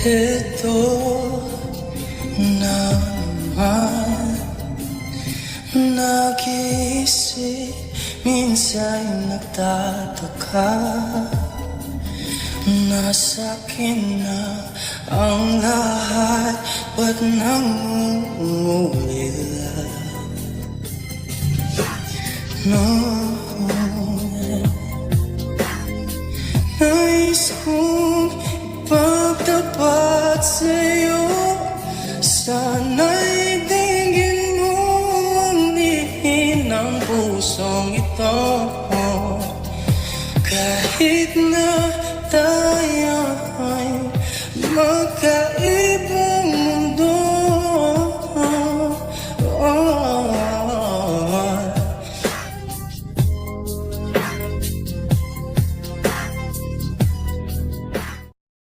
Ito na naman, nag-iisip, minsan nagtataka. Nasa'kin na ang lahat, ba't nangungulila? Nais kong ipagtapat sa'yo, sana